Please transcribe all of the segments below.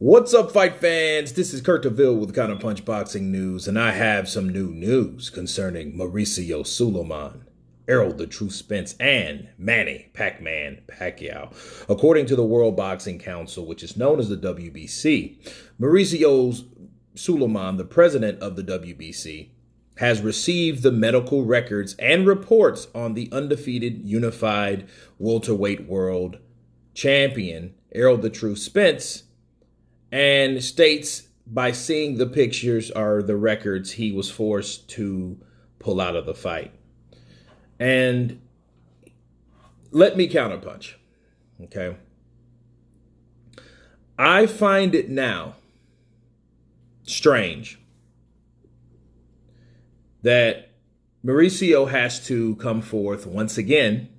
What's up, fight fans? This is Kurt DeVille with Counterpunch Boxing News, and I have some new news concerning Mauricio Sulaiman, Errol the True Spence, and Manny Pac-Man Pacquiao. According to the World Boxing Council, which is known as the WBC, Mauricio Sulaiman, the president of the WBC, has received the medical records and reports on the undefeated unified welterweight world champion, Errol the True Spence, and states by seeing the pictures or the records, he was forced to pull out of the fight. And let me counterpunch, okay? I find it now strange that Mauricio has to come forth once again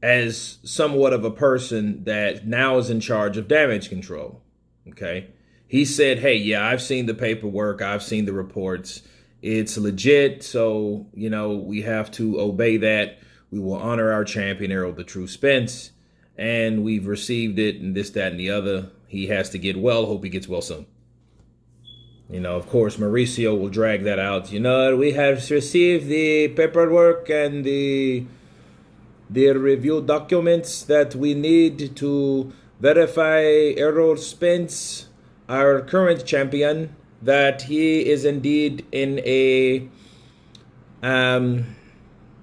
as somewhat of a person that now is in charge of damage control, okay? He said, hey, yeah, I've seen the paperwork. I've seen the reports. It's legit, so, we have to obey that. We will honor our champion, Errol the True Spence, and we've received it and this, that, and the other. He has to get well. Hope he gets well soon. Of course, Mauricio will drag that out. We have received the paperwork and the review documents that we need to verify Errol Spence, our current champion, that he is indeed in a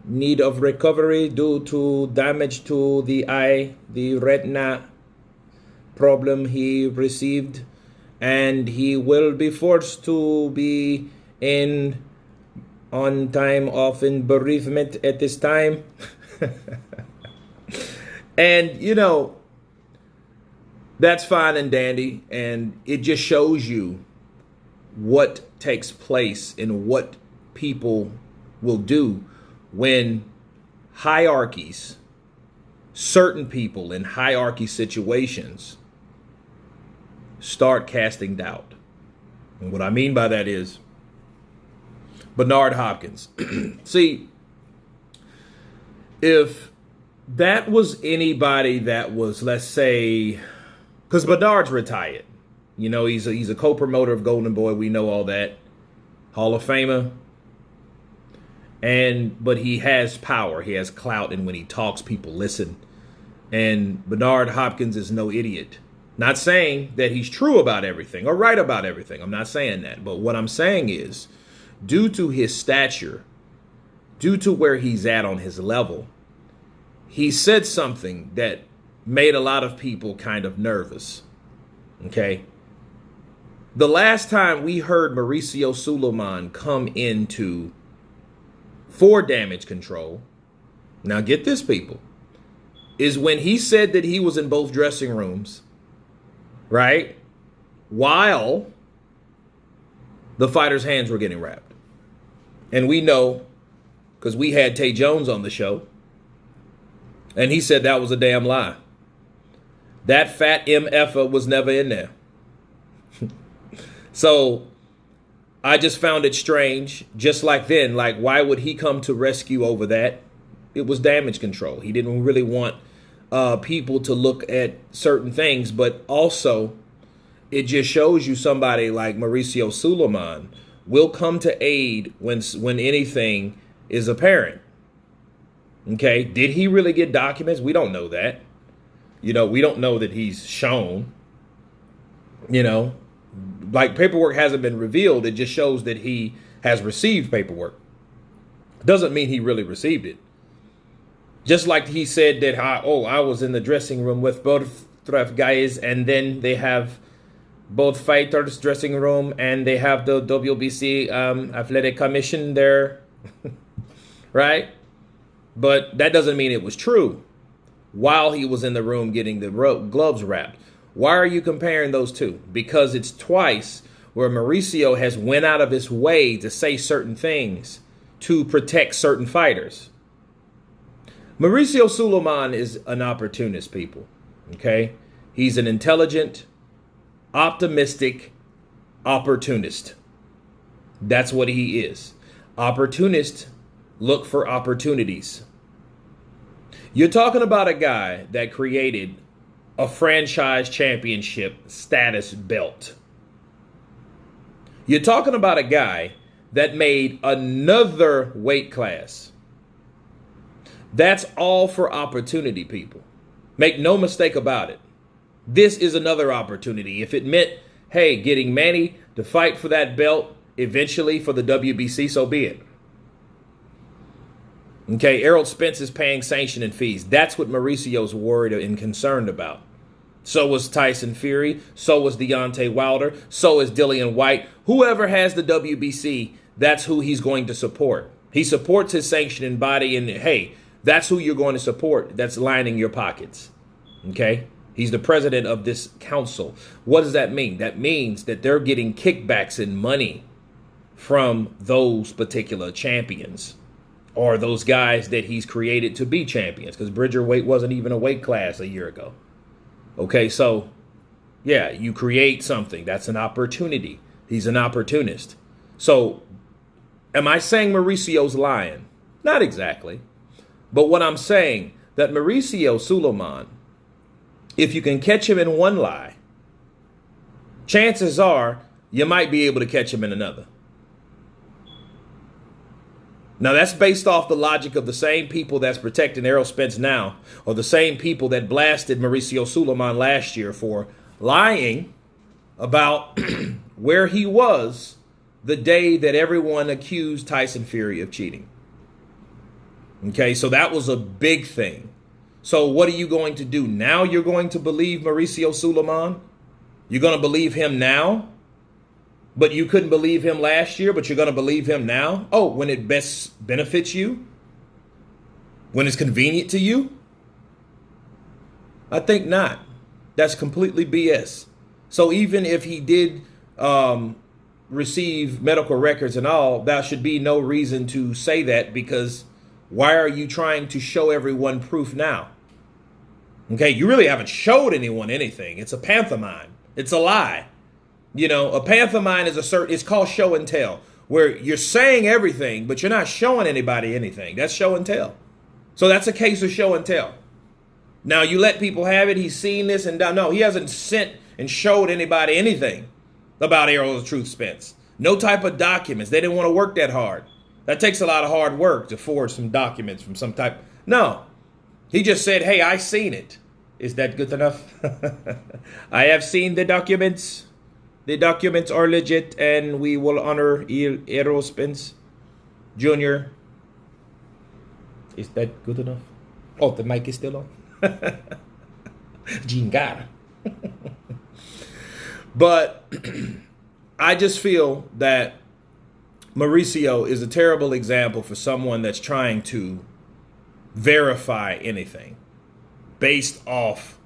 need of recovery due to damage to the eye, the retina problem he received, and he will be forced to be on time off in bereavement at this time. And, that's fine and dandy. And it just shows you what takes place and what people will do when hierarchies, certain people in hierarchy situations, start casting doubt. And what I mean by that is Bernard Hopkins. See, if that was anybody that was, let's say, because Bernard's retired. He's a co-promoter of Golden Boy. We know all that. Hall of Famer. But he has power. He has clout. And when he talks, people listen. And Bernard Hopkins is no idiot. Not saying that he's true about everything or right about everything. I'm not saying that. But what I'm saying is, due to his stature, due to where he's at on his level, he said something that made a lot of people kind of nervous, okay? The last time we heard Mauricio Sulaiman come into for damage control, now get this, people, is when he said that he was in both dressing rooms, right? While the fighters' hands were getting wrapped. And we know, because we had Tay Jones on the show, and he said that was a damn lie. That fat MFer was never in there. So I just found it strange. Just like then, why would he come to rescue over that? It was damage control. He didn't really want people to look at certain things, but also it just shows you somebody like Mauricio Sulaiman will come to aid when anything is apparent. Okay, did he really get documents? We don't know that. We don't know that he's shown. Paperwork hasn't been revealed. It just shows that he has received paperwork. Doesn't mean he really received it. Just like he said that, I was in the dressing room with both guys, and then they have both fighters' dressing room, and they have the WBC Athletic Commission there, right? But that doesn't mean it was true while he was in the room getting the gloves wrapped. Why are you comparing those two? Because it's twice where Mauricio has went out of his way to say certain things to protect certain fighters. Mauricio Sulaiman is an opportunist, people, okay? He's an intelligent, optimistic opportunist. That's what he is. Opportunist. Look for opportunities. You're talking about a guy that created a franchise championship status belt. You're talking about a guy that made another weight class. That's all for opportunity, people. Make no mistake about it. This is another opportunity. If it meant, hey, getting Manny to fight for that belt eventually for the WBC, so be it. Okay, Errol Spence is paying sanctioning fees. That's what Mauricio's worried and concerned about. So was Tyson Fury. So was Deontay Wilder. So is Dillian White. Whoever has the WBC, that's who he's going to support. He supports his sanctioning body, and hey, that's who you're going to support. That's lining your pockets. Okay? He's the president of this council. What does that mean? That means that they're getting kickbacks and money from those particular champions or those guys that he's created to be champions, because Bridgerweight wasn't even a weight class a year ago. Okay, so yeah, you create something. That's an opportunity. He's an opportunist. So am I saying Mauricio's lying? Not exactly. But what I'm saying, that Mauricio Sulaiman, if you can catch him in one lie, chances are you might be able to catch him in another. Now, that's based off the logic of the same people that's protecting Errol Spence now, or the same people that blasted Mauricio Sulaiman last year for lying about where he was the day that everyone accused Tyson Fury of cheating. Okay, so that was a big thing. So what are you going to do now? You're going to believe Mauricio Sulaiman? You're going to believe him now? But you couldn't believe him last year, but you're going to believe him now? Oh, when it best benefits you? When it's convenient to you? I think not. That's completely BS. So even if he did receive medical records and all, there should be no reason to say that, because why are you trying to show everyone proof now? Okay, you really haven't showed anyone anything. It's a pantomime. It's a lie. You know, a pantomime is it's called show and tell, where you're saying everything, but you're not showing anybody anything. That's show and tell. So that's a case of show and tell. Now you let people have it. He's seen this and done. No, he hasn't sent and showed anybody anything about Errol Spence. No type of documents. They didn't want to work that hard. That takes a lot of hard work to forge some documents from some type. No, he just said, hey, I seen it. Is that good enough? I have seen the documents. The documents are legit, and we will honor Errol Spence Jr. Is that good enough? Oh, the mic is still on. Gingara. But I just feel that Mauricio is a terrible example for someone that's trying to verify anything based off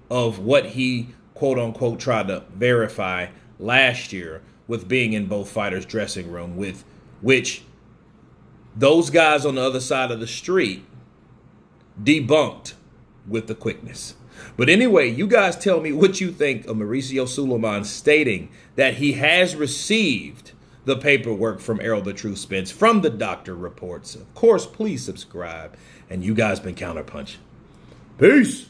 of what he, quote unquote, tried to verify last year with being in both fighters' dressing room, with which those guys on the other side of the street debunked with the quickness. But anyway, you guys tell me what you think of Mauricio Sulaiman stating that he has received the paperwork from Errol the Truth Spence from the doctor reports. Of course, please subscribe. And you guys been Counterpunch. Peace.